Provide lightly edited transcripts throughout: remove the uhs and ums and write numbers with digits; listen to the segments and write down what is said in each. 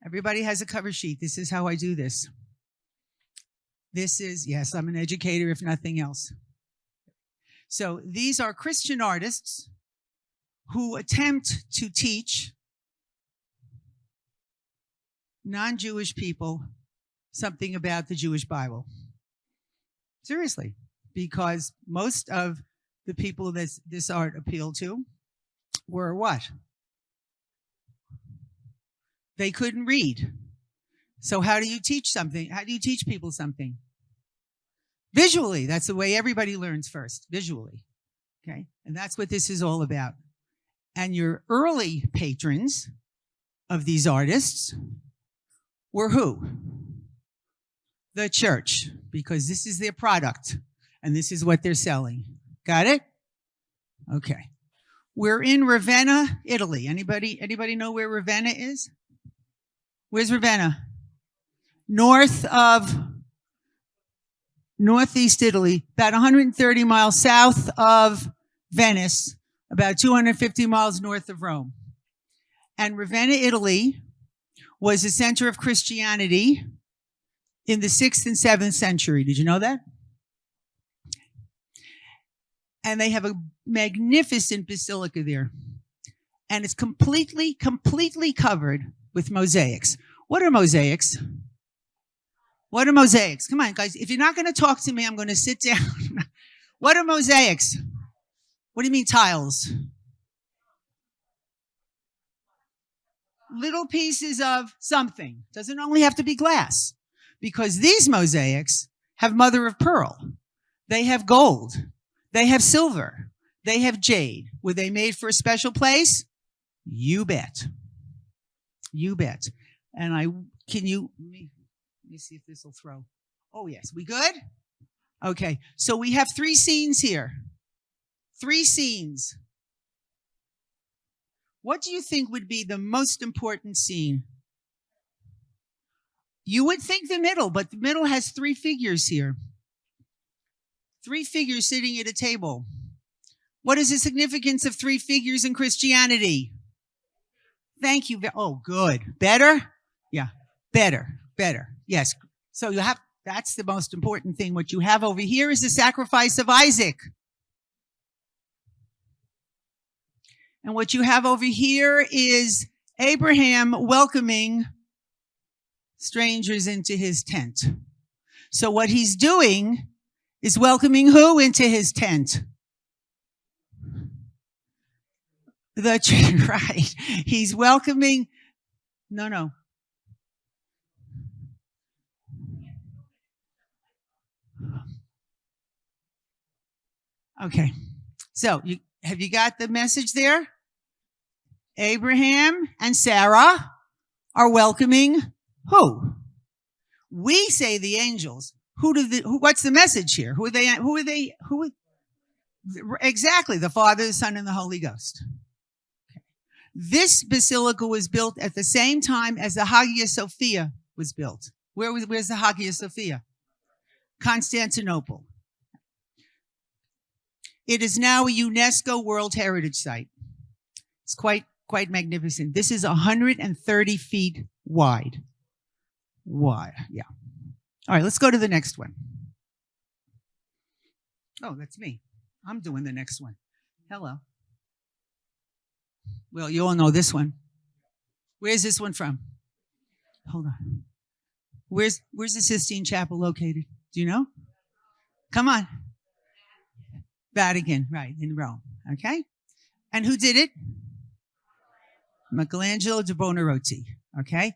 Everybody has a cover sheet. This is how I do this. This is, yes, I'm an educator, if nothing else. So these are Christian artists who attempt to teach non-Jewish people something about the Jewish Bible. Seriously, because most of the people that this art appealed to were what? They couldn't read. So how do you teach something? How do you teach people something? Visually. That's the way everybody learns first, visually. Okay? And that's what this is all about. And your early patrons of these artists were who? The church, because this is their product and this is what they're selling. Got it? Okay. We're in Ravenna, Italy. Anybody know where Ravenna is? Where's Ravenna? Northeast Italy, about 130 miles south of Venice, about 250 miles north of Rome. And Ravenna, Italy was a center of Christianity in the 6th and 7th century. Did you know that? And they have a magnificent basilica there. And it's completely covered with mosaics. What are mosaics? What are mosaics? Come on, guys. If you're not going to talk to me, I'm going to sit down. What are mosaics? What do you mean tiles? Little pieces of something. Doesn't only have to be glass. Because these mosaics have mother of pearl. They have gold. They have silver. They have jade. Were they made for a special place? You bet. You bet. And let me see if this will throw. Oh, yes. We good? Okay. So we have 3 scenes here. 3 scenes. What do you think would be the most important scene? You would think the middle, but the middle has 3 figures here. 3 figures sitting at a table. What is the significance of 3 figures in Christianity? Thank you. Oh, good. Better? Yeah. Better. Yes. So that's the most important thing. What you have over here is the sacrifice of Isaac. And what you have over here is Abraham welcoming strangers into his tent. So what he's doing is welcoming who into his tent? Right. He's welcoming, no. Okay. So have you got the message there? Abraham and Sarah are welcoming who? We say the angels. What's the message here? Who are they? Exactly, the Father, the Son, and the Holy Ghost. Okay. This basilica was built at the same time as the Hagia Sophia was built. Where's the Hagia Sophia? Constantinople. It is now a UNESCO World Heritage Site. It's quite magnificent. This is 130 feet wide. Yeah. All right, let's go to the next one. Oh, that's me. I'm doing the next one. Hello. Well, you all know this one. Where's this one from? Hold on. Where's the Sistine Chapel located? Do you know? Come on. Vatican, right, in Rome. Okay? And who did it? Michelangelo da Buonarroti. Okay?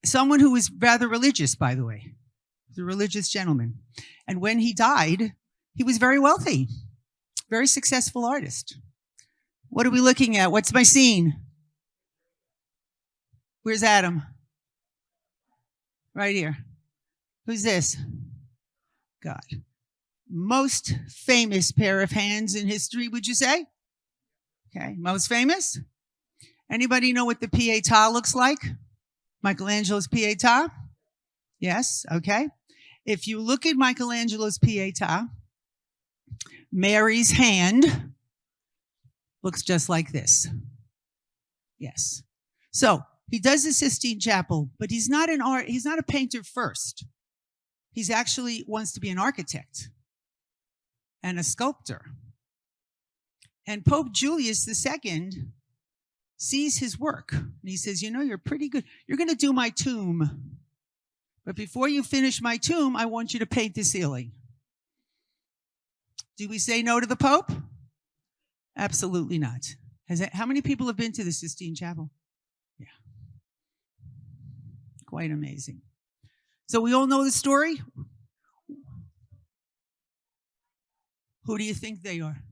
Someone who was rather religious, by the way. The religious gentleman. And when he died, he was very wealthy. Very successful artist. What are we looking at? What's my scene? Where's Adam? Right here. Who's this? God. Most famous pair of hands in history, would you say? Okay. Most famous? Anybody know what the Pietà looks like? Michelangelo's Pietà? Yes. Okay. If you look at Michelangelo's Pietà, Mary's hand looks just like this. Yes. So he does the Sistine Chapel, but he's not a painter first. He's actually wants to be an architect and a sculptor. And Pope Julius II sees his work, and he says, you know, you're pretty good. You're going to do my tomb. But before you finish my tomb, I want you to paint the ceiling. Do we say no to the Pope? Absolutely not. How many people have been to the Sistine Chapel? Yeah. Quite amazing. So we all know the story? Who do you think they are?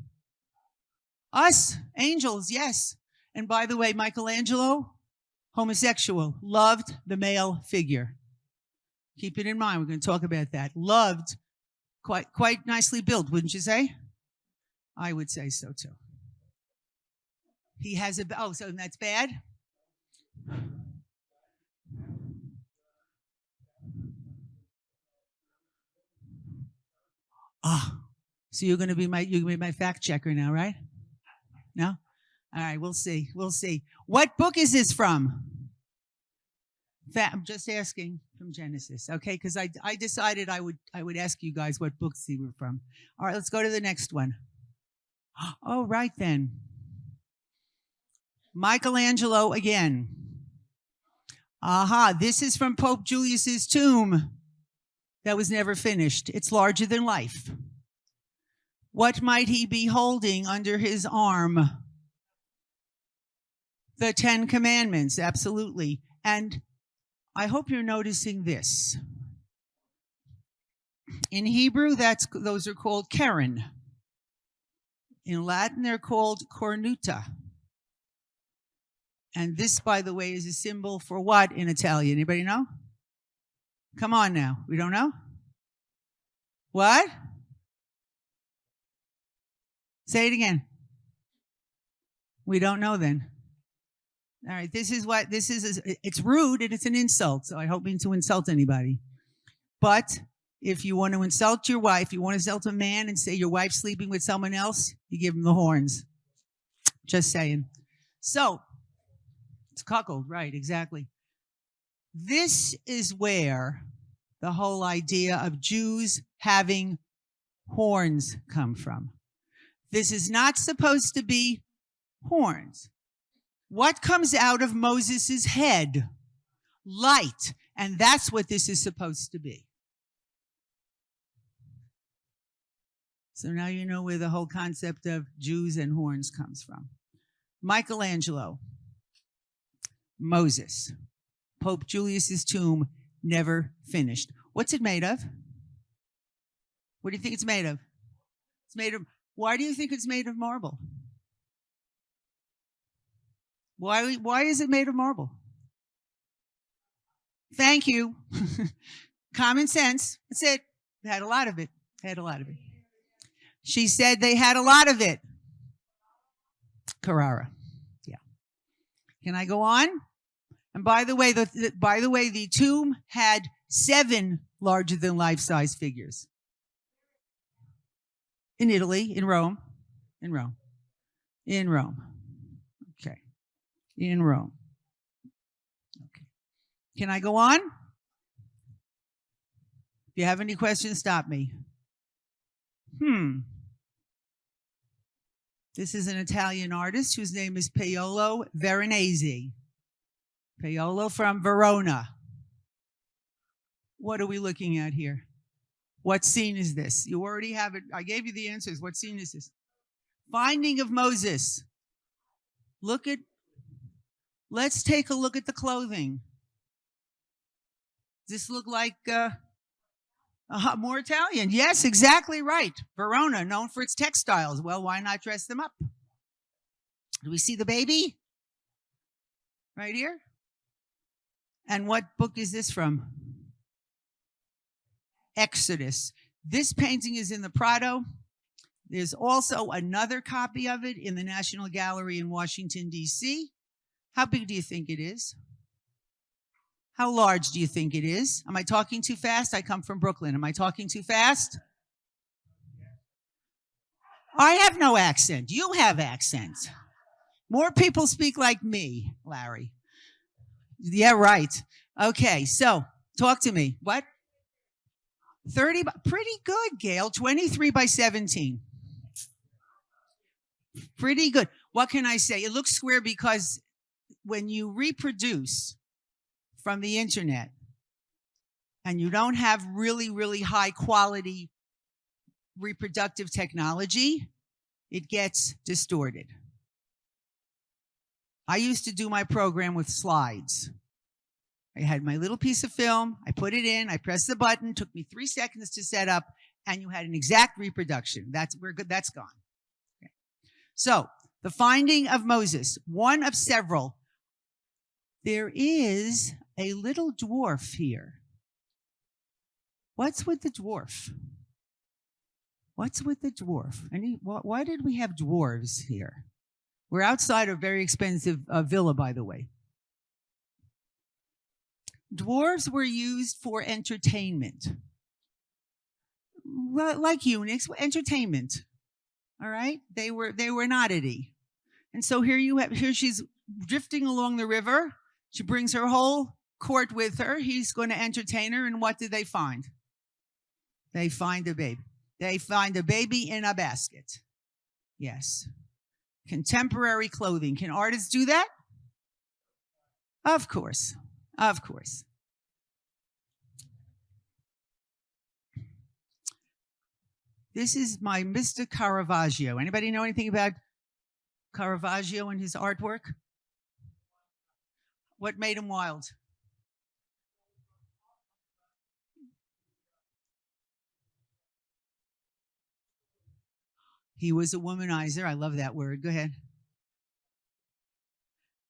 Us, angels, yes. And by the way, Michelangelo, homosexual, loved the male figure. Keep it in mind. We're going to talk about that. Loved, quite nicely built, wouldn't you say? I would say so too. He has so that's bad? So you're going to be my fact checker now, right? No? All right, we'll see. We'll see. What book is this from? I'm just asking, from Genesis, okay? Because I decided I would ask you guys what books they were from. All right, let's go to the next one. Oh, right then. Michelangelo again. This is from Pope Julius's tomb that was never finished. It's larger than life. What might he be holding under his arm? The 10 Commandments, absolutely. And I hope you're noticing this. In Hebrew, those are called keren. In Latin, they're called cornuta. And this, by the way, is a symbol for what in Italian? Anybody know? Come on now. We don't know? What? Say it again. We don't know then. All right, this is it's rude and it's an insult, so I don't mean to insult anybody. But if you want to insult your wife, you want to insult a man and say your wife's sleeping with someone else, you give him the horns. Just saying. So, it's cuckold, right, exactly. This is where the whole idea of Jews having horns come from. This is not supposed to be horns. What comes out of Moses' head? Light. And that's what this is supposed to be. So now you know where the whole concept of Jews and horns comes from. Michelangelo, Moses, Pope Julius's tomb, never finished. What's it made of? What do you think it's made of? It's made of. Why do you think it's made of marble? Why is it made of marble? Thank you. Common sense. That's it. They had a lot of it. She said they had a lot of it. Carrara. Yeah. Can I go on? And by the way, the tomb had 7 larger than life-size figures. In Italy, in Rome. Okay. In Rome. Okay. Can I go on? If you have any questions, stop me. This is an Italian artist whose name is Paolo Veronese. Paolo from Verona. What are we looking at here? What scene is this? You already have it. I gave you the answers. What scene is this? Finding of Moses. Let's take a look at the clothing. Does this look like more Italian? Yes, exactly right. Verona, known for its textiles. Well, why not dress them up? Do we see the baby? Right here? And what book is this from? Exodus. This painting is in the Prado. There's also another copy of it in the National Gallery in Washington, D.C. How big do you think it is? How large do you think it is? Am I talking too fast? I come from Brooklyn. Am I talking too fast? I have no accent. You have accents. More people speak like me, Larry. Yeah, right. Okay, so talk to me. What? 30, pretty good, Gail. 23 by 17. Pretty good. What can I say? It looks square because when you reproduce from the internet and you don't have really, really high quality reproductive technology, it gets distorted. I used to do my program with slides. I had my little piece of film, I put it in, I pressed the button, took me 3 seconds to set up, and you had an exact reproduction. We're good, that's gone. Okay. So, the finding of Moses, one of several. There is a little dwarf here. What's with the dwarf? What's with the dwarf? Why did we have dwarves here? We're outside a very expensive villa, by the way. Dwarves were used for entertainment. Like eunuchs, entertainment. All right? They were an oddity. And so here she's drifting along the river. She brings her whole court with her. He's going to entertain her. And what do they find? They find a baby. They find a baby in a basket. Yes. Contemporary clothing. Can artists do that? Of course. Of course. This is my Mr. Caravaggio. Anybody know anything about Caravaggio and his artwork? What made him wild? He was a womanizer. I love that word. Go ahead.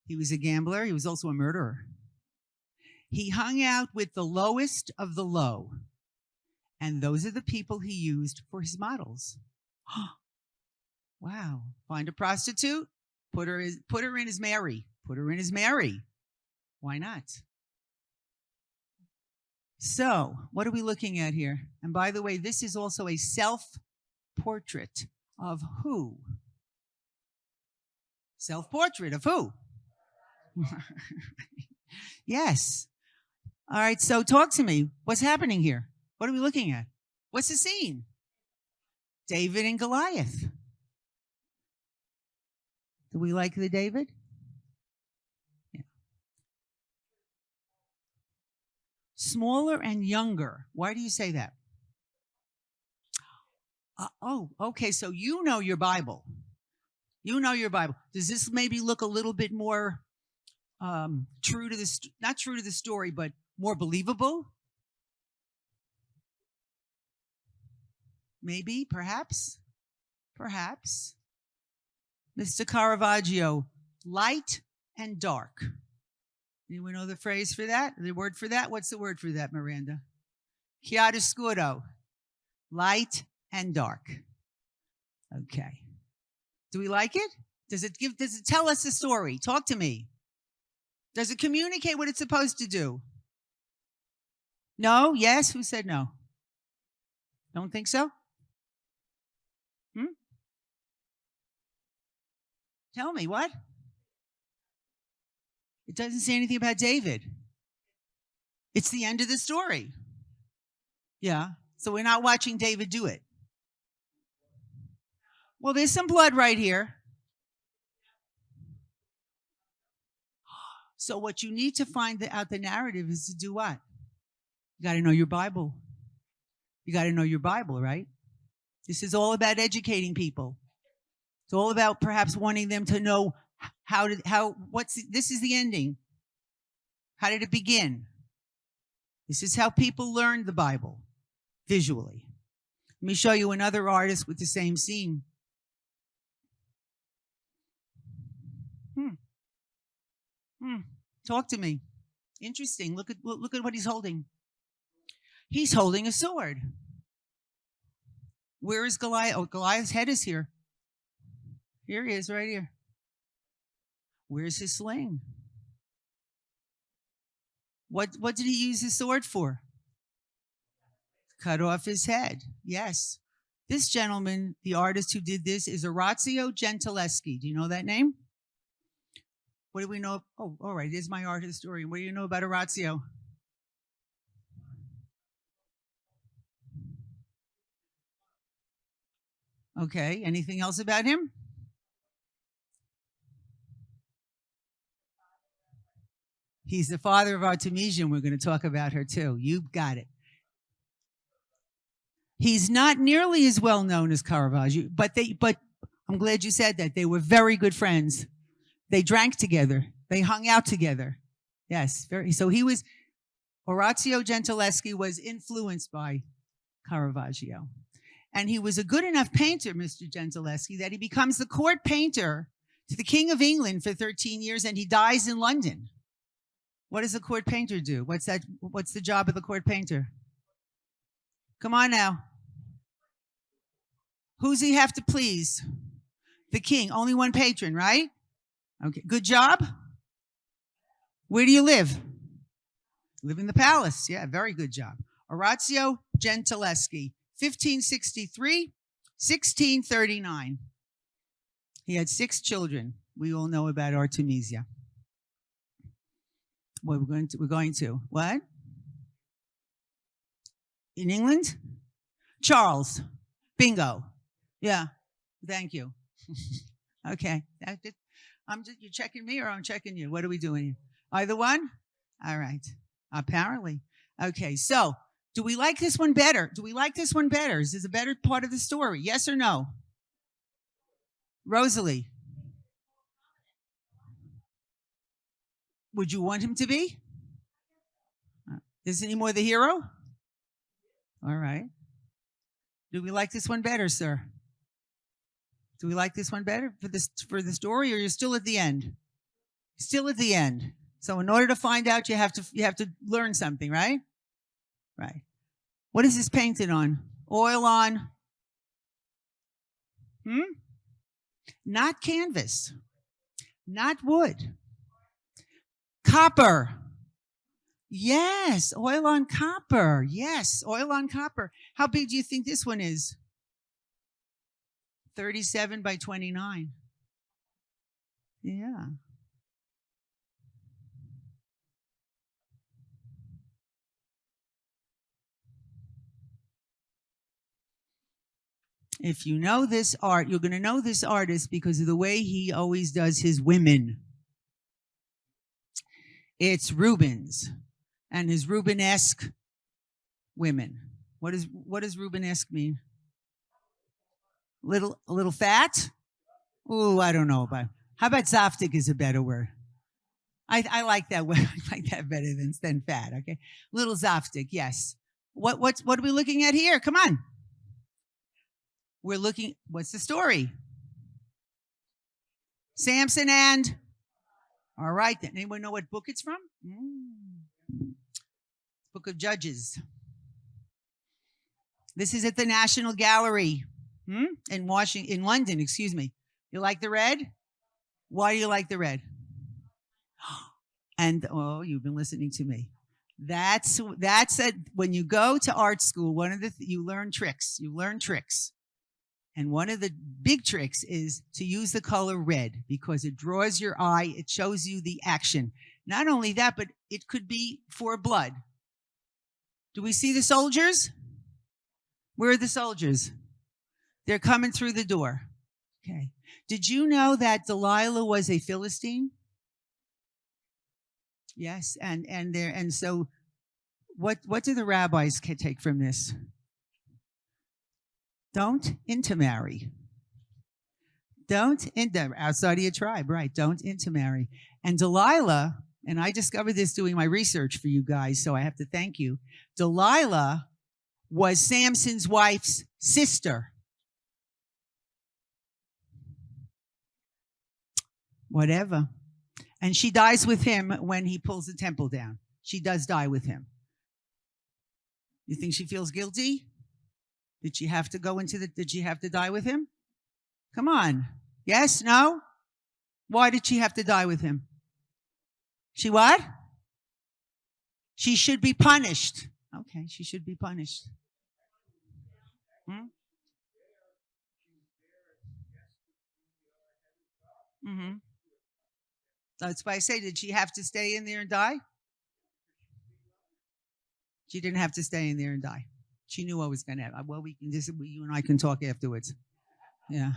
He was a gambler. He was also a murderer. He hung out with the lowest of the low. And those are the people he used for his models. Wow. Find a prostitute, put her in as Mary. Put her in as Mary. Why not? So, what are we looking at here? And by the way, this is also a self-portrait of who? Self-portrait of who? Yes. All right, so talk to me. What's happening here? What are we looking at? What's the scene? David and Goliath. Do we like the David? Yeah. Smaller and younger. Why do you say that? Okay, so you know your Bible. You know your Bible. Does this maybe look a little bit more true to the, not true to the story, but more believable? Maybe, perhaps. Mr. Caravaggio, light and dark. Anyone know the phrase for that? The word for that? What's the word for that, Miranda? Chiaroscuro. Light and dark. Okay. Do we like it? Does it tell us a story? Talk to me. Does it communicate what it's supposed to do? No? Yes? Who said no? Don't think so? Tell me, what? It doesn't say anything about David. It's the end of the story. Yeah. So we're not watching David do it. Well, there's some blood right here. So what you need to find out the narrative is to do what? You got to know your Bible. You got to know your Bible, right? This is all about educating people. It's all about perhaps wanting them to know this is the ending. How did it begin? This is how people learned the Bible, visually. Let me show you another artist with the same scene. Talk to me. Interesting. Look at what he's holding. He's holding a sword. Where is Goliath? Oh, Goliath's head is here. Here he is, right here. Where's his sling? What did he use his sword for? Cut off his head. Yes. This gentleman, the artist who did this, is Orazio Gentileschi. Do you know that name? What do we know? Oh, all right. Here's my art historian. What do you know about Orazio? Okay. Anything else about him? He's the father of Artemisia, and we're going to talk about her too. You've got it. He's not nearly as well known as Caravaggio, but I'm glad you said that. They were very good friends. They drank together. They hung out together. Yes, very. So Orazio Gentileschi was influenced by Caravaggio. And he was a good enough painter, Mr. Gentileschi, that he becomes the court painter to the King of England for 13 years, and he dies in London. What does a court painter do? What's the job of the court painter? Come on now. Who's he have to please? The king. Only one patron, right? Okay. Good job. Where do you live? Live in the palace. Yeah, very good job. Orazio Gentileschi, 1563, 1639. He had 6 children. We all know about Artemisia. What we're going to what? In England? Charles. Bingo. Yeah. Thank you. Okay. You're checking me or I'm checking you? What are we doing? Either one? All right. Apparently. Okay. So, do we like this one better? Do we like this one better? Is this a better part of the story? Yes or no? Rosalie. Would you want him to be? Isn't he more the hero? All right. Do we like this one better, sir? Do we like this one better for the story, or you're still at the end? Still at the end. So in order to find out, you have to learn something, right? Right. What is this painted on? Oil on? Not canvas. Not wood. Copper. Yes, oil on copper. Yes, oil on copper. How big do you think this one is? 37 by 29. Yeah. If you know this art, you're going to know this artist because of the way he always does his women. It's Rubens and his Rubenesque women. What does Rubenesque mean? A little fat? Ooh, I don't know about. How about Zoftig is a better word? I like that word. I like that better than fat. Okay, little Zoftig. Yes. What are we looking at here? Come on. We're looking. What's the story? Samson and. All right then. Anyone know what book it's from? Book of Judges. This is at the National Gallery in London. Excuse me. You like the red? Why do you like the red? And you've been listening to me. That's when you go to art school. You learn tricks. You learn tricks. And one of the big tricks is to use the color red because it draws your eye. It shows you the action. Not only that, but it could be for blood. Do we see the soldiers? Where are the soldiers? They're coming through the door. Okay. Did you know that Delilah was a Philistine? Yes. And so what do the rabbis take from this? Don't intermarry. Outside of your tribe, right? Don't intermarry. And Delilah, and I discovered this doing my research for you guys, so I have to thank you. Delilah was Samson's wife's sister. Whatever. And she dies with him when he pulls the temple down. She does die with him. You think she feels guilty? Did she have to did she have to die with him? Come on. Yes? No? Why did she have to die with him? She what? She should be punished. Okay, she should be punished. That's why I say, did she have to stay in there and die? She didn't have to stay in there and die. She knew what was going to happen. Well, you and I can talk afterwards. Yeah.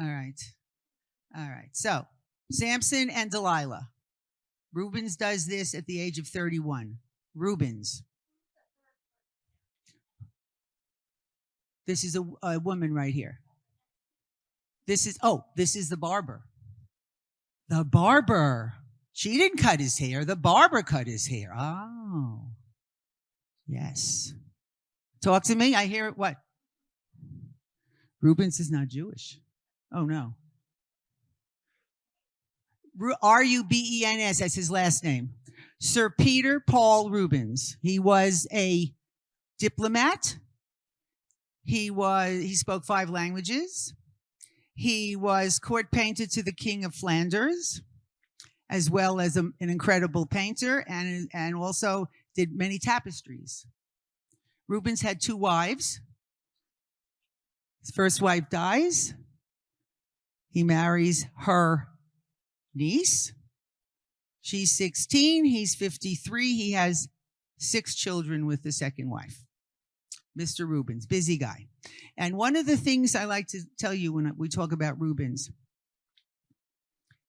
All right. All right. So, Samson and Delilah. Rubens does this at the age of 31. Rubens. This is a woman right here. This is the barber. The barber. She didn't cut his hair. The barber cut his hair. Oh. Yes. Talk to me. I hear it. What? Rubens is not Jewish. Oh, no. Rubens. That's his last name. Sir Peter Paul Rubens. He was a diplomat. He spoke 5 languages. He was court painter to the King of Flanders, as well as an incredible painter, and also did many tapestries. Rubens had 2 wives. His first wife dies. He marries her niece. She's 16. He's 53. He has 6 children with the second wife. Mr. Rubens, busy guy. And one of the things I like to tell you when we talk about Rubens,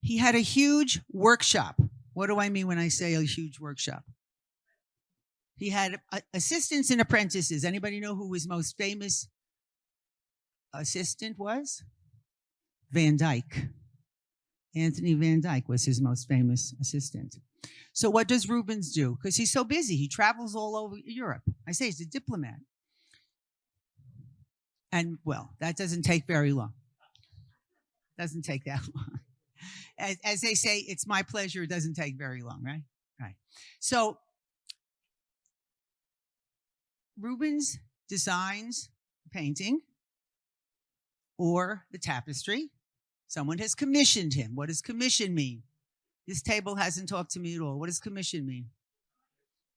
he had a huge workshop. What do I mean when I say a huge workshop? He had assistants and apprentices. Anybody know who his most famous assistant was? Van Dyck. Anthony Van Dyck was his most famous assistant. So what does Rubens do? Because he's so busy. He travels all over Europe. I say he's a diplomat. And, well, that doesn't take very long. Doesn't take that long. As they say, it's my pleasure. It doesn't take very long, right? Right. So Rubens designs the painting or the tapestry. Someone has commissioned him. What does commission mean? This table hasn't talked to me at all. What does commission mean?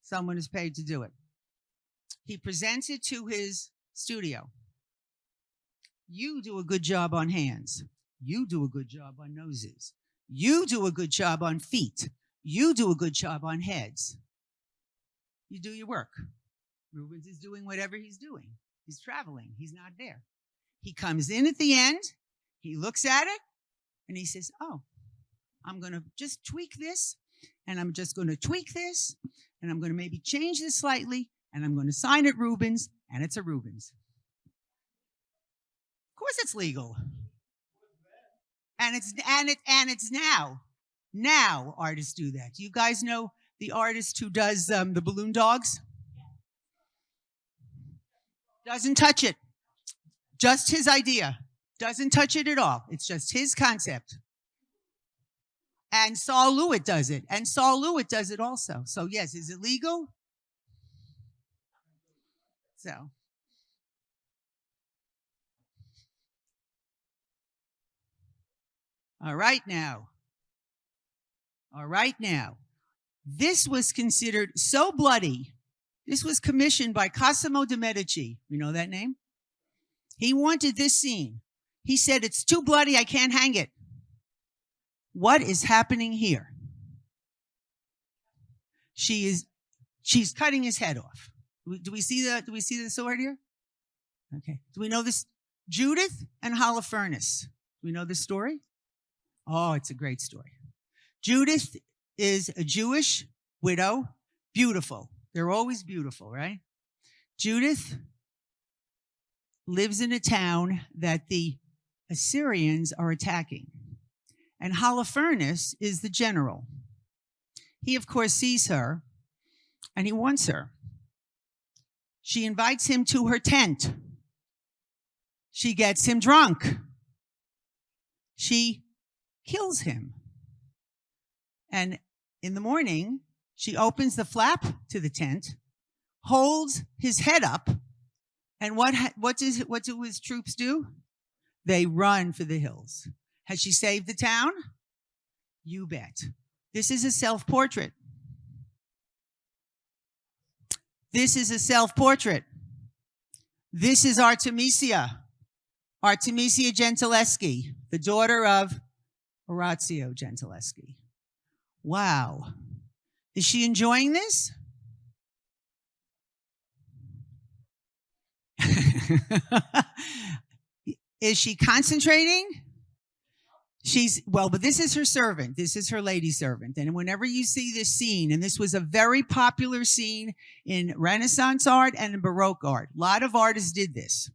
Someone is paid to do it. He presents it to his studio. You do a good job on hands. You do a good job on noses. You do a good job on feet. You do a good job on heads. You do your work. Rubens is doing whatever he's doing. He's traveling. He's not there. He comes in at the end. He looks at it, and he says, oh, I'm going to just tweak this, and I'm just going to tweak this, and I'm going to maybe change this slightly, and I'm going to sign it Rubens, and it's a Rubens. Of course it's legal. And it's now artists do that. Do you guys know the artist who does the balloon dogs? Doesn't touch it. Just his idea. Doesn't touch it at all. It's just his concept. And Saul Lewitt does it. And Saul Lewitt does it also. So yes, is it legal? So. All right now. This was considered so bloody. This was commissioned by Cosimo de' Medici. You know that name? He wanted this scene. He said, it's too bloody, I can't hang it. What is happening here? She's cutting his head off. Do we see the sword here? Okay. Do we know this? Judith and Holofernes. Do we know this story? Oh, it's a great story. Judith is a Jewish widow, beautiful. They're always beautiful, right? Judith lives in a town that the Assyrians are attacking. And Holofernes is the general. He, of course, sees her, and he wants her. She invites him to her tent. She gets him drunk. She kills him. And in the morning, she opens the flap to the tent, holds his head up, and what do his troops do? They run for the hills. Has she saved the town? You bet. This is a self-portrait. This is a self-portrait. This is Artemisia Gentileschi, the daughter of Orazio Gentileschi. Wow. Is she enjoying this? Is she concentrating? But this is her servant. This is her lady servant. And whenever you see this scene, and this was a very popular scene in Renaissance art and in Baroque art, a lot of artists did this.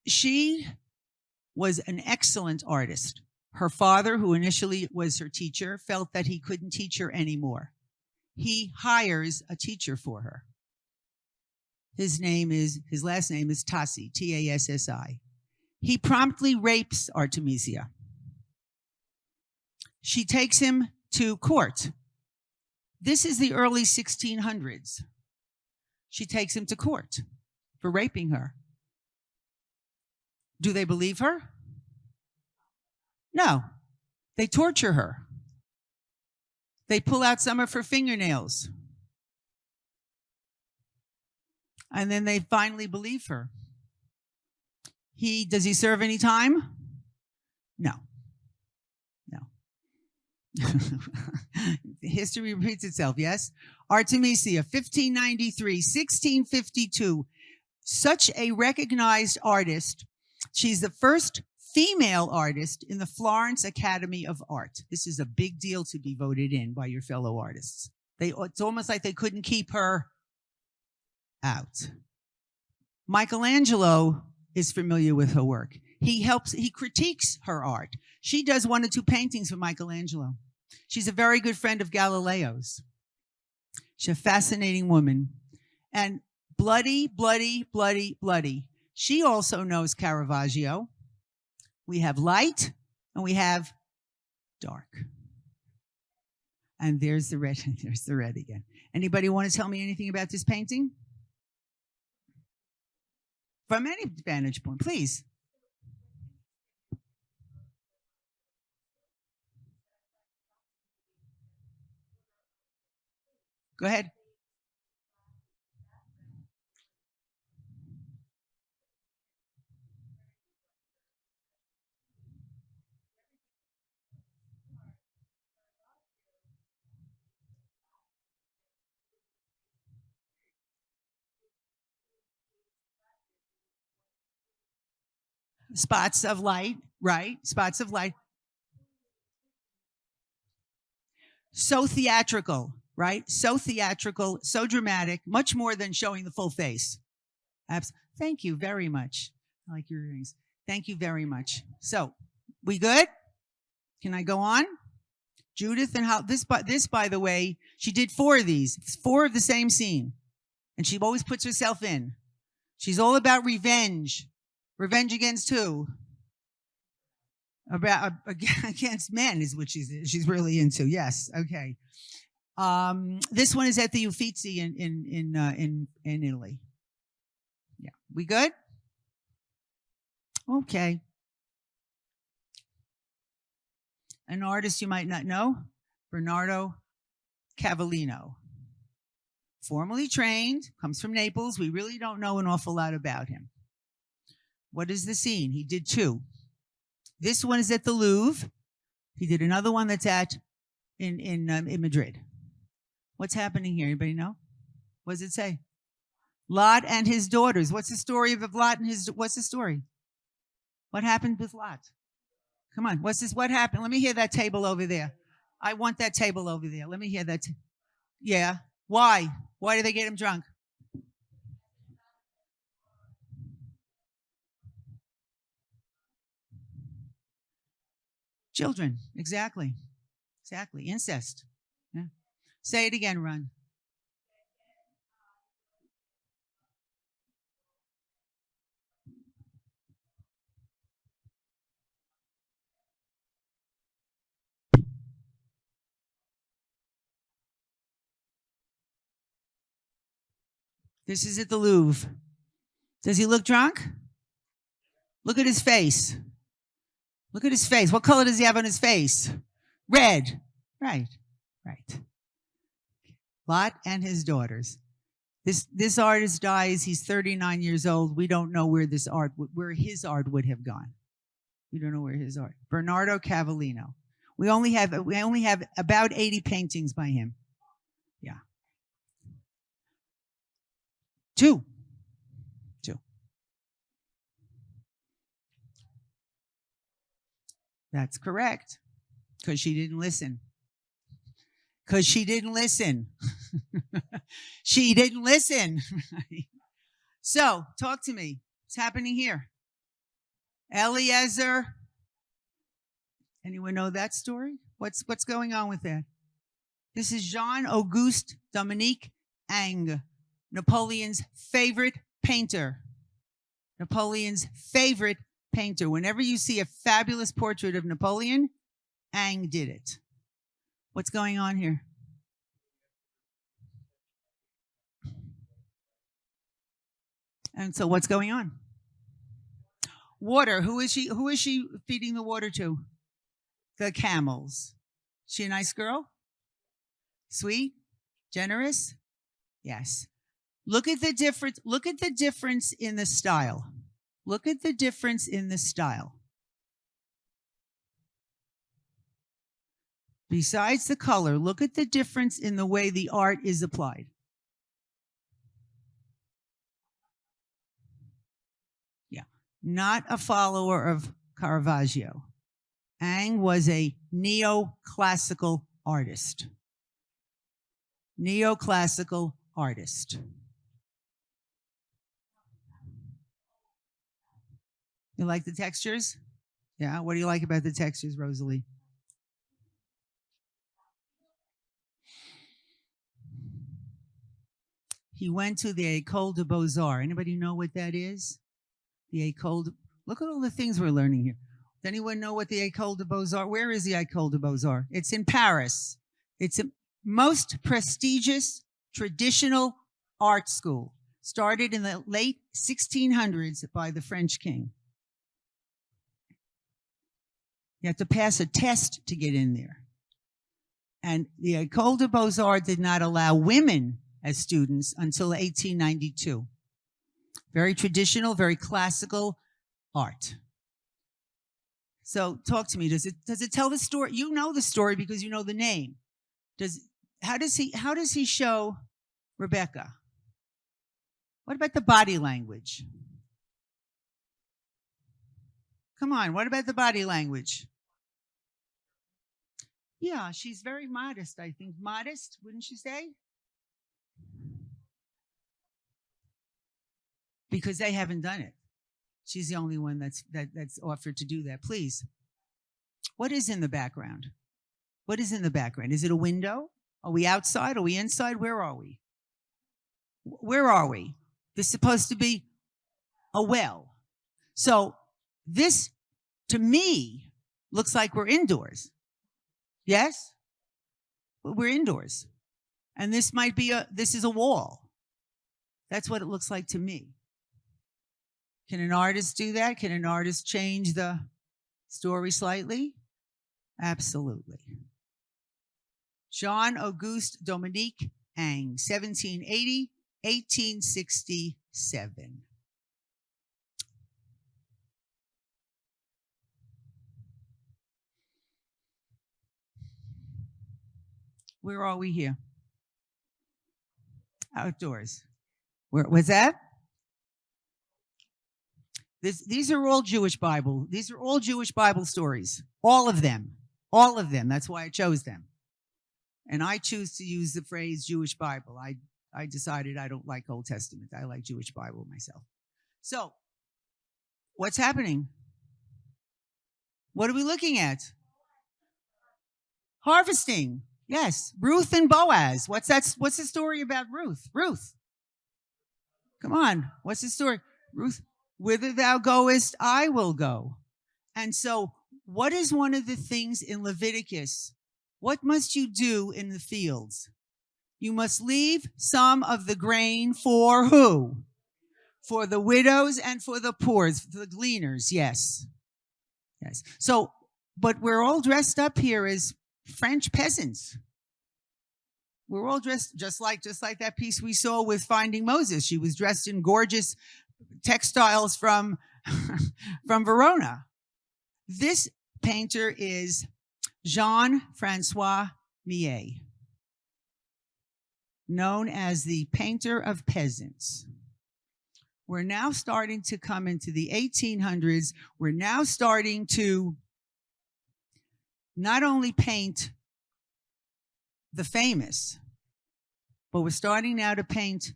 She was an excellent artist. Her father, who initially was her teacher, felt that he couldn't teach her anymore. He hires a teacher for her. His last name is Tassi, Tassi. He promptly rapes Artemisia. She takes him to court. This is the early 1600s. She takes him to court for raping her. Do they believe her? No. They torture her. They pull out some of her fingernails. And then they finally believe her. Does he serve any time? No. History repeats itself, yes? Artemisia, 1593, 1652. Such a recognized artist. She's the first female artist in the Florence Academy of Art. This is a big deal to be voted in by your fellow artists. It's almost like they couldn't keep her out. Michelangelo is familiar with her work. He critiques her art. She does 1 or 2 paintings for Michelangelo. She's a very good friend of Galileo's. She's a fascinating woman. And bloody. She also knows Caravaggio. We have light and we have dark. And there's the red. There's the red again. Anybody want to tell me anything about this painting? From any vantage point, please. Go ahead. Spots of light, right? Spots of light. So theatrical, right? So theatrical, so dramatic, much more than showing the full face. Thank you very much. I like your earrings. Thank you very much. So, we good? Can I go on? Judith and how this, by the way, she did 4 of these, 4 of the same scene. And she always puts herself in. She's all about revenge. Revenge against who? Against men is what she's really into. Yes. Okay. This one is at the Uffizi in Italy. Yeah. We good? Okay. An artist you might not know, Bernardo Cavallino. Formally trained, comes from Naples. We really don't know an awful lot about him. What is the scene? He did 2. This one is at the Louvre. He did another one that's in Madrid. What's happening here? Anybody know? What does it say? Lot and his daughters. What's the story of Lot and what's the story? What happened with Lot? Come on. What happened? Let me hear that table over there. I want that table over there. Let me hear that. Yeah. Why? Why did they get him drunk? Children. Exactly. Incest. Yeah. Say it again, Ron. This is at the Louvre. Does he look drunk? Look at his face. Look at his face. What color does he have on his face? Red. Right. Lot and his daughters. This artist dies. He's 39 years old. We don't know where his art would have gone. You don't know where his art. Bernardo Cavallino. We only have about 80 paintings by him. Yeah. Two. That's correct. Because she didn't listen. She didn't listen. So, talk to me. What's happening here? Eliezer. Anyone know that story? What's going on with that? This is Jean-Auguste Dominique Ingres, Napoleon's favorite painter. Whenever you see a fabulous portrait of Napoleon, Ingres did it. What's going on here? And so what's going on? Water. Who is she feeding the water to? The camels. She a nice girl? Sweet? Generous? Yes. Look at the difference in the style. Look at the difference in the style. Besides the color, look at the difference in the way the art is applied. Yeah. Not a follower of Caravaggio. Ingres was a neoclassical artist. You like the textures? Yeah. What do you like about the textures, Rosalie? He went to the École de Beaux-Arts. Anybody know what that is? The École de... Look at all the things we're learning here. Does anyone know what the École de Beaux-Arts? Where is the École de Beaux-Arts? It's in Paris. It's a most prestigious traditional art school. Started in the late 1600s by the French king. You have to pass a test to get in there. And the École de Beaux-Arts did not allow women as students until 1892. Very traditional, very classical art. So talk to me. Does it tell the story? You know the story because you know the name. How does he show Rebecca? What about the body language? Come on, what about the body language? Yeah, she's very modest, I think. Modest, wouldn't you say? Because they haven't done it. She's the only one that's offered to do that. Please. What is in the background? What is in the background? Is it a window? Are we outside? Are we inside? Where are we? Where are we? This is supposed to be a well. So this, to me, looks like we're indoors. Yes? We're indoors. And this is a wall. That's what it looks like to me. Can an artist do that? Can an artist change the story slightly? Absolutely. Jean-Auguste Dominique Ingres, 1780, 1867. Where are we here? Outdoors. Where was that? These are all Jewish Bible. These are all Jewish Bible stories. All of them. All of them. That's why I chose them. And I choose to use the phrase Jewish Bible. I decided I don't like Old Testament. I like Jewish Bible myself. So, what's happening? What are we looking at? Harvesting. Yes. Ruth and Boaz. What's the story about Ruth? Ruth. Come on. What's the story? Ruth. Whither thou goest, I will go. And so, what is one of the things in Leviticus? What must you do in the fields? You must leave some of the grain for who? For the widows and for the poor, for the gleaners, yes. Yes. So, but we're all dressed up here as French peasants. We're all dressed just like that piece we saw with Finding Moses. She was dressed in gorgeous textiles from Verona. This painter is Jean-Francois Millet, known as the painter of peasants. We're now starting to come into the 1800s. We're now starting to not only paint the famous, but we're starting now to paint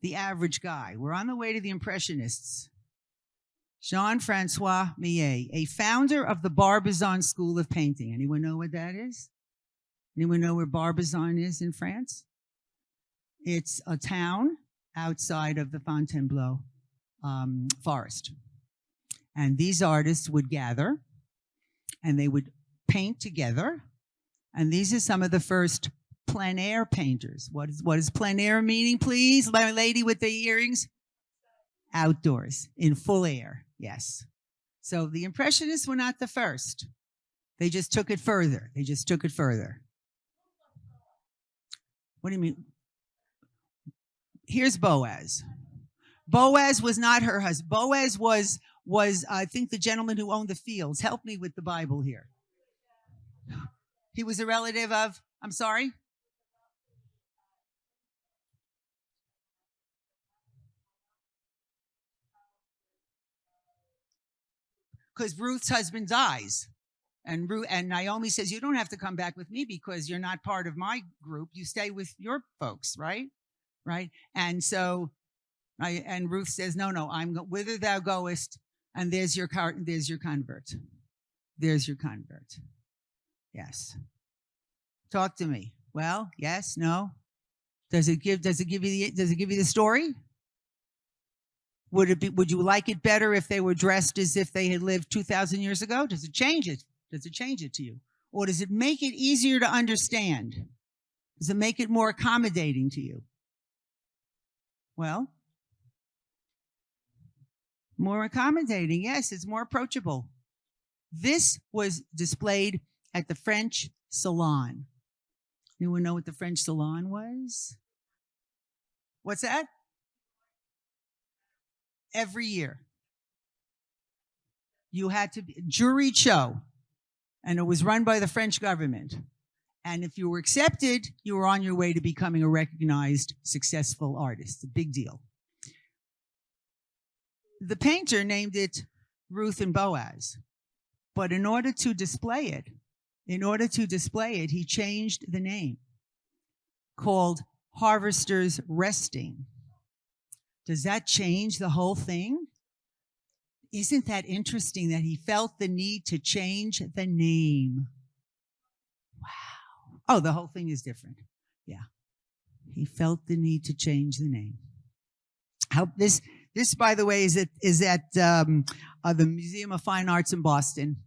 the average guy. We're on the way to the Impressionists. Jean-Francois Millet, a founder of the Barbizon School of Painting. Anyone know what that is? Anyone know where Barbizon is in France? It's a town outside of the Fontainebleau forest. And these artists would gather and they would paint together. And these are some of the first plein air painters. What is plein air meaning, please? My lady with the earrings? Outdoors, in full air, yes. So the Impressionists were not the first. They just took it further. They just took it further. What do you mean? Here's Boaz. Boaz was not her husband. Boaz was I think the gentleman who owned the fields. Help me with the Bible here. He was a relative of, I'm sorry? Because Ruth's husband dies. And Naomi says, you don't have to come back with me because you're not part of my group. You stay with your folks, right? Right? And so, and Ruth says, no, whither thou goest, and there's your convert. There's your convert. Yes. Talk to me. Well, yes, no. Does it give you the story? Would you like it better if they were dressed as if they had lived 2,000 years ago? Does it change it? Does it change it to you? Or does it make it easier to understand? Does it make it more accommodating to you? Well, more accommodating. Yes, it's more approachable. This was displayed at the French Salon. Anyone know what the French Salon was? What's that? Every year. You had to be juried show, and it was run by the French government. And if you were accepted, you were on your way to becoming a recognized, successful artist. A big deal. The painter named it Ruth and Boaz. But in order to display it, he changed the name, called Harvester's Resting. Does that change the whole thing? Isn't that interesting that he felt the need to change the name? Wow. Oh, the whole thing is different. Yeah. He felt the need to change the name. This, by the way, is at the Museum of Fine Arts in Boston.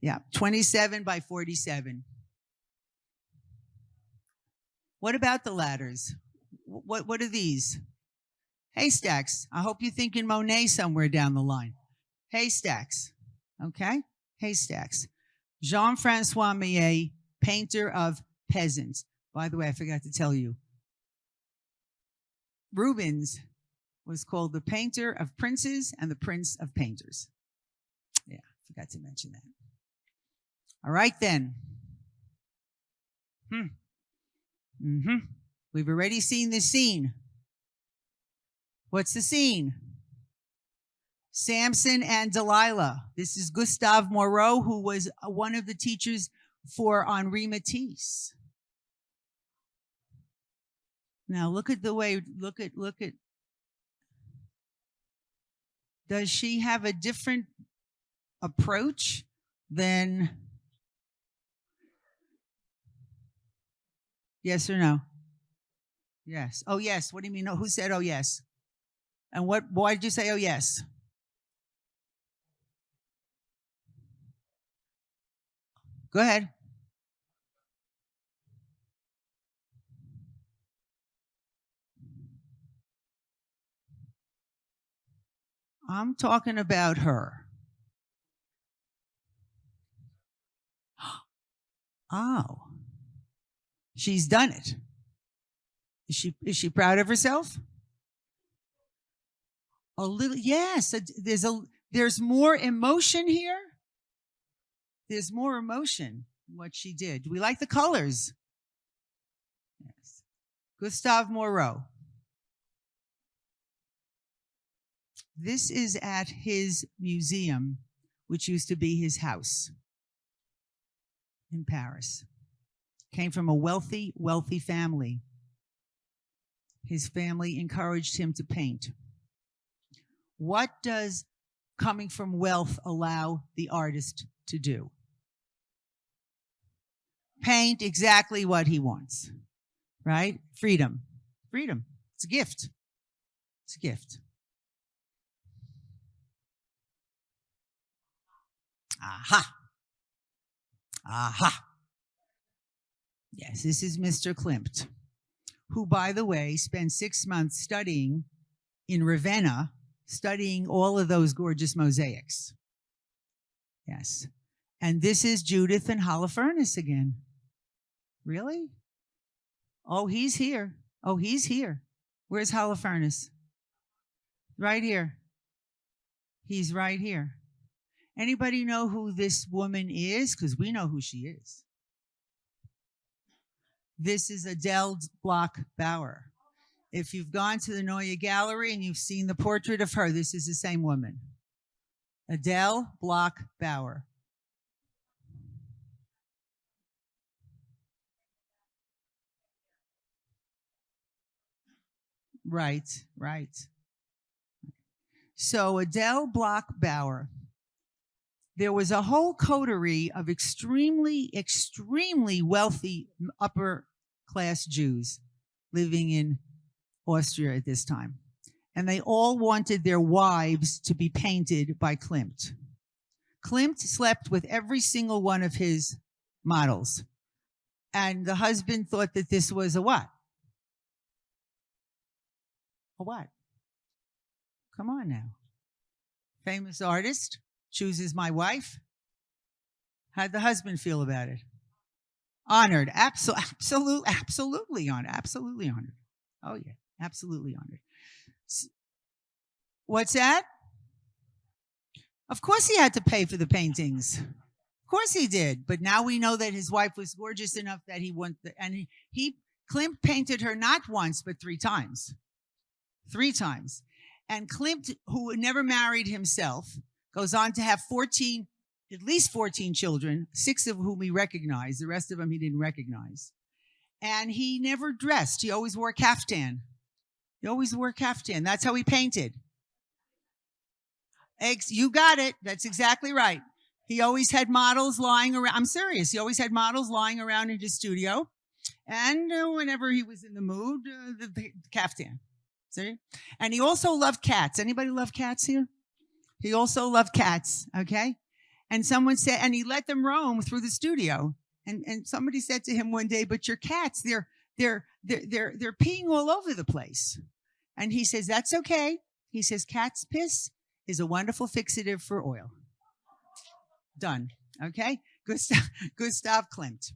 Yeah, 27 by 47. What about the ladders? What are these? Haystacks. I hope you're thinking Monet somewhere down the line. Haystacks. Okay? Haystacks. Jean-Francois Millet, painter of peasants. By the way, I forgot to tell you. Rubens was called the painter of princes and the prince of painters. Yeah, forgot to mention that. All right, then. We've already seen this scene. What's the scene? Samson and Delilah. This is Gustave Moreau, who was one of the teachers for Henri Matisse. Now look at the way, look at. Does she have a different approach than? Yes or no? Yes. Oh, yes. What do you mean? No, who said, oh, yes? And why did you say, oh, yes? Go ahead. I'm talking about her. Oh. She's done it. Is she proud of herself? A little, yes. There's more emotion here. There's more emotion in what she did. Do we like the colors? Yes. Gustave Moreau. This is at his museum, which used to be his house in Paris. Came from a wealthy, wealthy family. His family encouraged him to paint. What does coming from wealth allow the artist to do? Paint exactly what he wants, right? Freedom. Freedom. It's a gift. It's a gift. Aha. Aha. Yes, this is Mr. Klimt, who, by the way, spent 6 months studying in Ravenna, studying all of those gorgeous mosaics. Yes. And this is Judith and Holofernes again. Really? Oh, he's here. Oh, he's here. Where's Holofernes? Right here. He's right here. Anybody know who this woman is? Because we know who she is. This is Adele Bloch-Bauer. If you've gone to the Neue Gallery and you've seen the portrait of her, this is the same woman. Adele Bloch-Bauer. Right, right. So Adele Bloch-Bauer, there was a whole coterie of extremely, extremely wealthy upper class Jews living in Austria at this time. And they all wanted their wives to be painted by Klimt. Klimt slept with every single one of his models. And the husband thought that this was a what? A what? Come on now. Famous artist chooses my wife. How'd the husband feel about it? Honored. Absolutely honored. Absolutely honored. Oh, yeah. Absolutely honored. What's that? Of course he had to pay for the paintings. Of course he did. But now we know that his wife was gorgeous enough that he wanted, and Klimt painted her not once, but 3 times. 3 times. And Klimt, who never married himself, goes on to have at least 14 children, 6 of whom he recognized. The rest of them he didn't recognize. And he never dressed. He always wore kaftan. He always wore kaftan. That's how he painted. You got it. That's exactly right. He always had models lying around. I'm serious. He always had models lying around in his studio. And whenever he was in the mood, the kaftan. See? And he also loved cats. Anybody love cats here? He also loved cats, okay? And someone said, and he let them roam through the studio. And somebody said to him one day, but your cats, they're peeing all over the place. And he says, that's okay. He says, cat's piss is a wonderful fixative for oil. Done, okay? Gustav Klimt,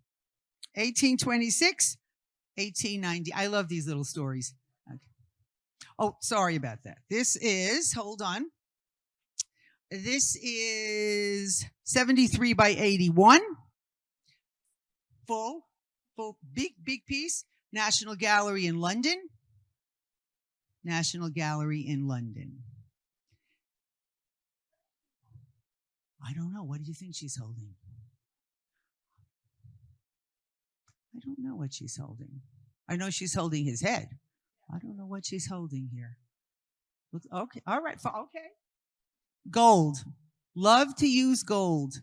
1826, 1890. I love these little stories. Okay. Oh, sorry about that. This is, hold on. This is 73 by 81. Full, big piece. National Gallery in London. National Gallery in London. I don't know. What do you think she's holding? I don't know what she's holding. I know she's holding his head. I don't know what she's holding here. Okay. All right. Okay. Gold. Loved to use gold.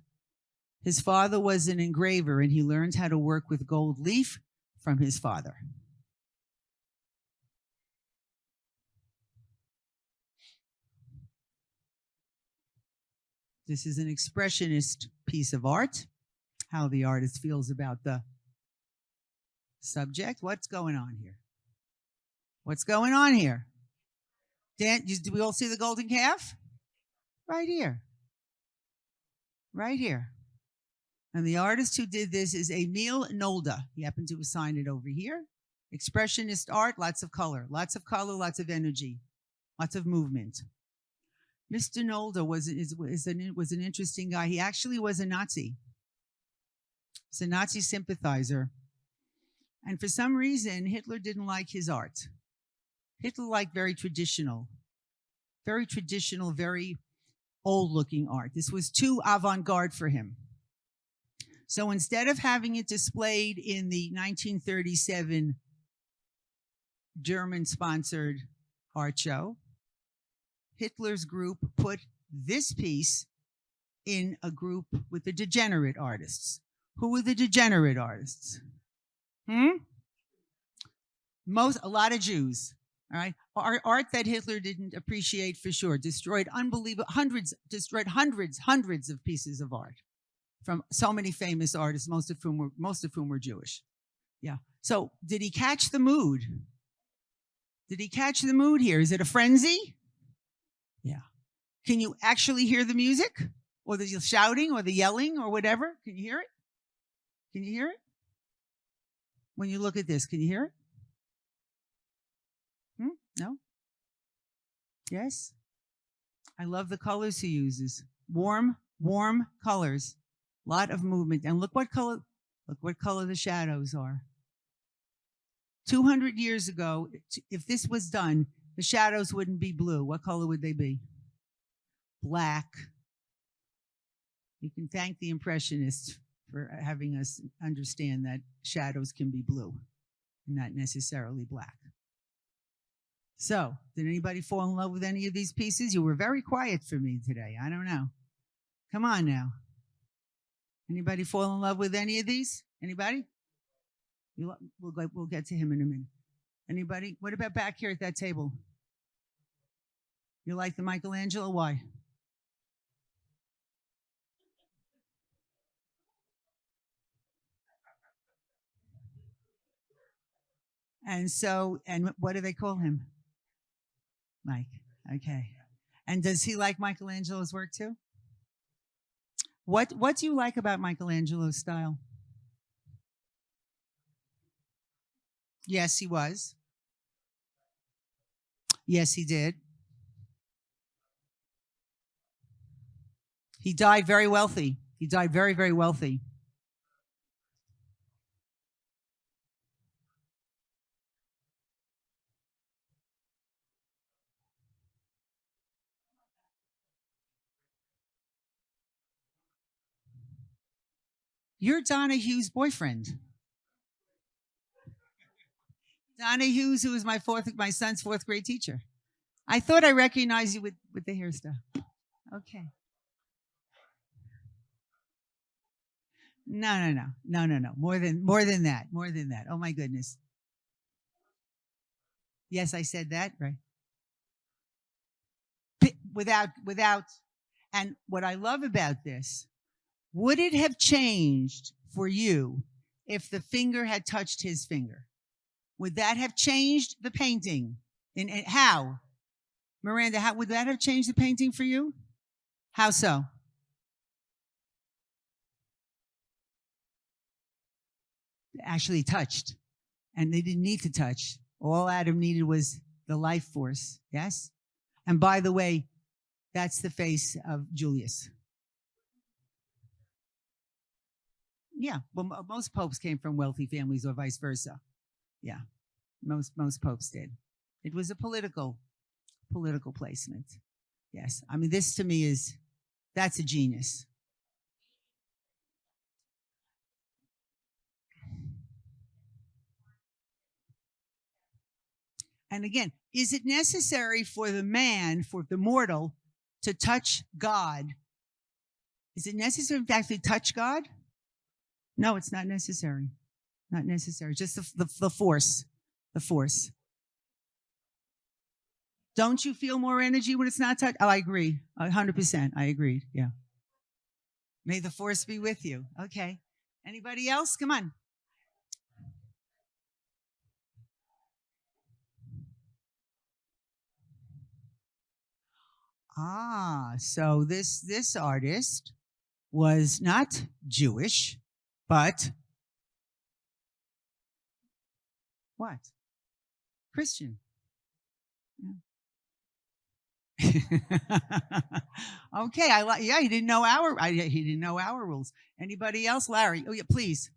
His father was an engraver, and he learned how to work with gold leaf from his father. This is an expressionist piece of art, how the artist feels about the subject. What's going on here? What's going on here? Dan, do we all see the golden calf? Right here. Right here. And the artist who did this is Emil Nolde. He happened to assign it over here. Expressionist art, lots of color, lots of energy, lots of movement. Mr. Nolde was an interesting guy. He actually was a Nazi. He's a Nazi sympathizer. And for some reason, Hitler didn't like his art. Hitler liked very traditional, very old-looking art. This was too avant-garde for him. So instead of having it displayed in the 1937 German-sponsored art show, Hitler's group put this piece in a group with the degenerate artists. Who were the degenerate artists? A lot of Jews. All right, art that Hitler didn't appreciate for sure. Destroyed hundreds of pieces of art from so many famous artists, most of whom were Jewish. Yeah. So did he catch the mood? Did he catch the mood here? Is it a frenzy? Yeah. Can you actually hear the music, or the shouting, or the yelling, or whatever? Can you hear it? Can you hear it? When you look at this, can you hear it? No? Yes? I love the colors he uses. Warm colors. Lot of movement. And look what color the shadows are. 200 years ago, if this was done, the shadows wouldn't be blue. What color would they be? Black. You can thank the Impressionists for having us understand that shadows can be blue and not necessarily black. So, did anybody fall in love with any of these pieces? You were very quiet for me today. I don't know. Come on now. Anybody fall in love with any of these? Anybody? We'll get to him in a minute. Anybody? What about back here at that table? You like the Michelangelo? Why? And what do they call him? Mike. Okay. And does he like Michelangelo's work too? What do you like about Michelangelo's style? Yes, he was. Yes, he did. He died very wealthy. He died very, very wealthy. You're Donna Hughes' boyfriend. Donna Hughes, who was my son's fourth grade teacher. I thought I recognized you with the hairstyle. Okay. No. More than that. Oh my goodness. Yes, I said that, right? Without, and what I love about this, would it have changed for you if the finger had touched his finger? Would that have changed the painting? And how? Miranda, how would that have changed the painting for you? How so? Actually touched. And they didn't need to touch. All Adam needed was the life force. Yes? And by the way, that's the face of Julius. Yeah. Well, most popes came from wealthy families or vice versa. Yeah. Most popes did. It was a political placement. Yes. I mean, this to me that's a genius. And again, is it necessary for the man, for the mortal, to touch God? Is it necessary to actually touch God? No, it's not necessary. Not necessary. Just the force. The force. Don't you feel more energy when it's not touched? Oh, I agree. 100%. I agree. Yeah. May the force be with you. Okay. Anybody else? Come on. So this artist was not Jewish, but what? Christian. Yeah. Okay, yeah, he didn't know he didn't know our rules. Anybody else? Larry. Oh yeah, please.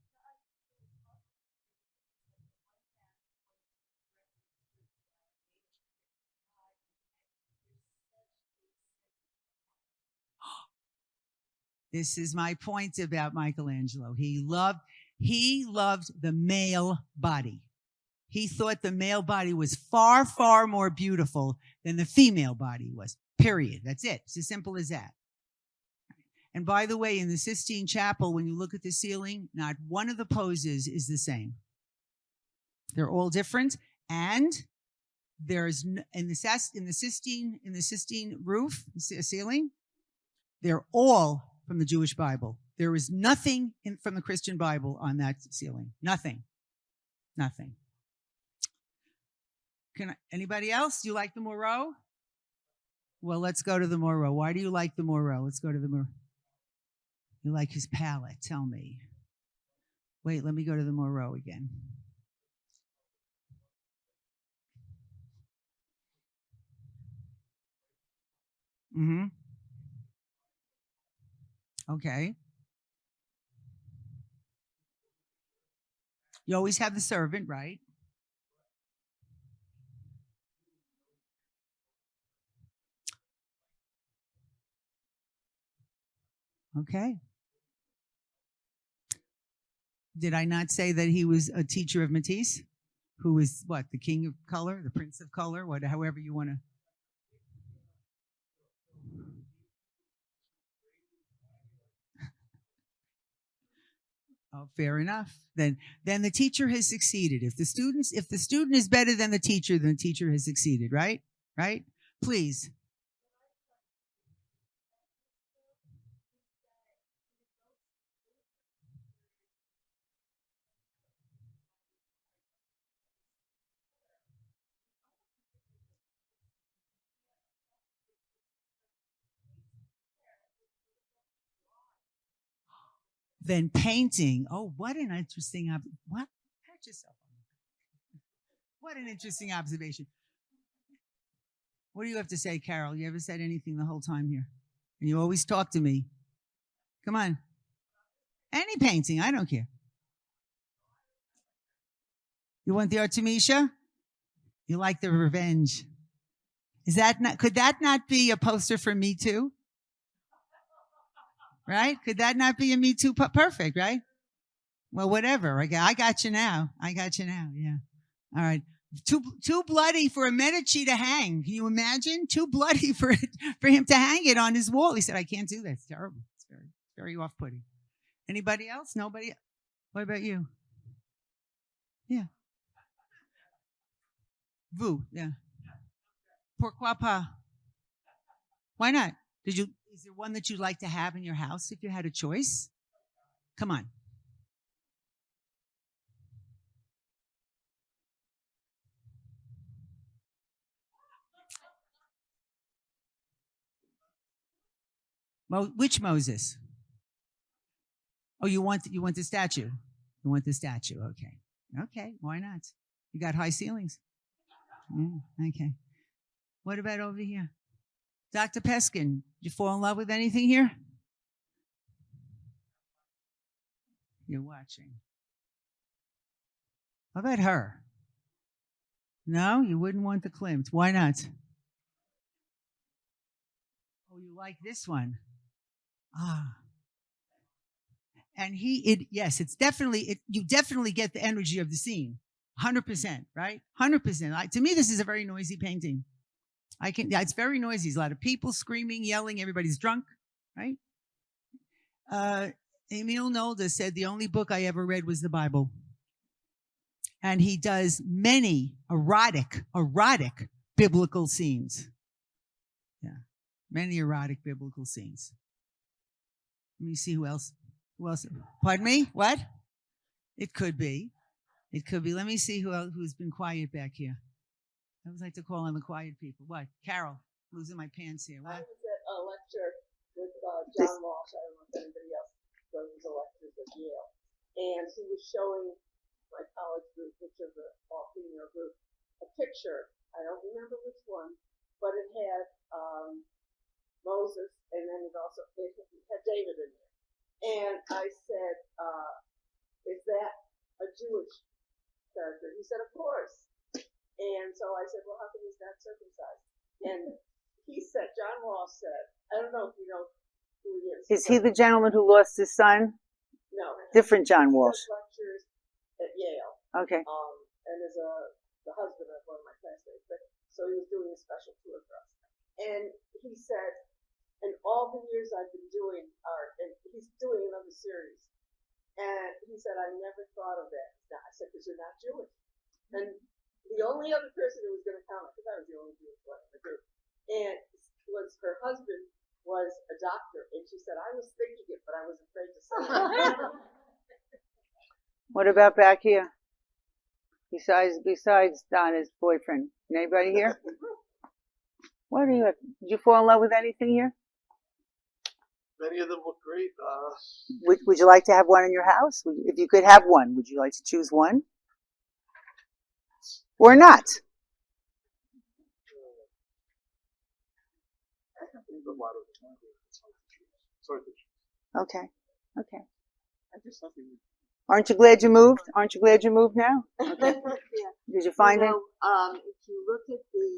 This is my point about Michelangelo. He loved the male body. He thought the male body was far, far more beautiful than the female body was. Period. That's it. It's as simple as that. And by the way, in the Sistine Chapel, when you look at the ceiling, not one of the poses is the same. They're all different, and there's in the Sistine roof ceiling, they're all from the Jewish Bible. There is nothing from the Christian Bible on that ceiling. Nothing. Nothing. Anybody else? Do you like the Moreau? Well, let's go to the Moreau. Why do you like the Moreau? Let's go to the Moreau. You like his palette. Tell me. Wait, let me go to the Moreau again. Mm-hmm. Okay. You always have the servant, right? Okay. Did I not say that he was a teacher of Matisse? Who is what? The king of color, the prince of color, however you want to. Oh, fair enough. Then the teacher has succeeded. If the student is better than the teacher, then the teacher has succeeded, right? Right? Please. Then painting. Oh, what an interesting what? Pat yourself on the back. What an interesting observation. What do you have to say, Carol? You ever said anything the whole time here? And you always talk to me. Come on. Any painting, I don't care. You want the Artemisia? You like the revenge. Is that not, could that not be a poster for Me Too? Right? Could that not be a Me Too? Perfect, right? Well, whatever. I got you now. I got you now. Yeah. All right. Too bloody for a Medici to hang. Can you imagine? Too bloody for him to hang it on his wall. He said, "I can't do that. It's terrible. It's very off-putting." Anybody else? Nobody? What about you? Yeah. Vous. Yeah. Pourquoi pas? Why not? Is there one that you'd like to have in your house if you had a choice? Come on. Which Moses? Oh, you want the statue? You want the statue? Okay. Okay. Why not? You got high ceilings. Okay. What about over here? Dr. Peskin, you fall in love with anything here? You're watching. How about her? No, you wouldn't want the Klimt. Why not? Oh, you like this one? Ah. And yes, it's definitely, you definitely get the energy of the scene. 100%, right? 100%. To me, this is a very noisy painting. It's very noisy. There's a lot of people screaming, yelling. Everybody's drunk, right? Emil Nolde said the only book I ever read was the Bible. And he does many erotic biblical scenes. Yeah, many erotic biblical scenes. Let me see who else. Pardon me? What? It could be. It could be. Let me see who's been quiet back here. I always like to call on the quiet people. What? Carol, losing my pants here. What? I was at a lecture with John Walsh. I don't know if anybody else goes to lectures at Yale. And he was showing my college group, which is a all-female group, a picture. I don't remember which one, but it had Moses, and then it had David in there. And I said, is that a Jewish character? He said, of course. And so I said, well, how come he's not circumcised? And he said, John Walsh said, I don't know if you know who he is. Is he the gentleman who lost his son? No. Different John Walsh. He does lectures at Yale. Okay. And is the husband of one of my classmates. But, so he was doing a special tour for us. And he said, in all the years I've been doing art, and he's doing another series, and he said, I never thought of that. I said, because you're not Jewish. And the only other person who was going to comment, because I was the only Jewish one in the group, and was her husband was a doctor, and she said, I was thinking it, but I was afraid to say it. What about back here? Besides Donna's boyfriend, anybody here? What are you? Did you fall in love with anything here? Many of them look great. Would you like to have one in your house? If you could have one, would you like to choose one? Or not? A lot of them. It's hard to choose. It's hard to choose. Okay. Okay. I just thought Aren't you glad you moved? Aren't you glad you moved now? Okay. Yeah. Did you find it? If you look at the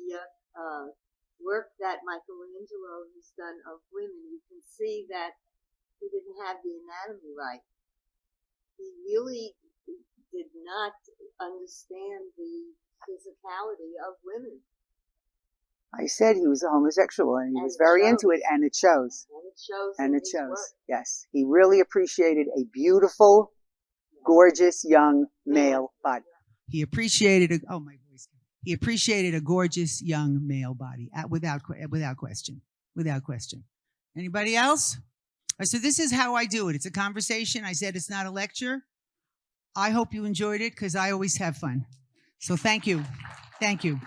work that Michelangelo has done of women, you can see that he didn't have the anatomy right. He really did not understand the physicality of women. I said he was a homosexual, and he And was it very shows. into it, and it shows. And it shows. And in it his shows. work. Yes. He really appreciated a beautiful, gorgeous young male body. He appreciated He appreciated a gorgeous young male body without question. Without question. Anybody else? So this is how I do it. It's a conversation. I said it's not a lecture. I hope you enjoyed it because I always have fun. So thank you. Thank you.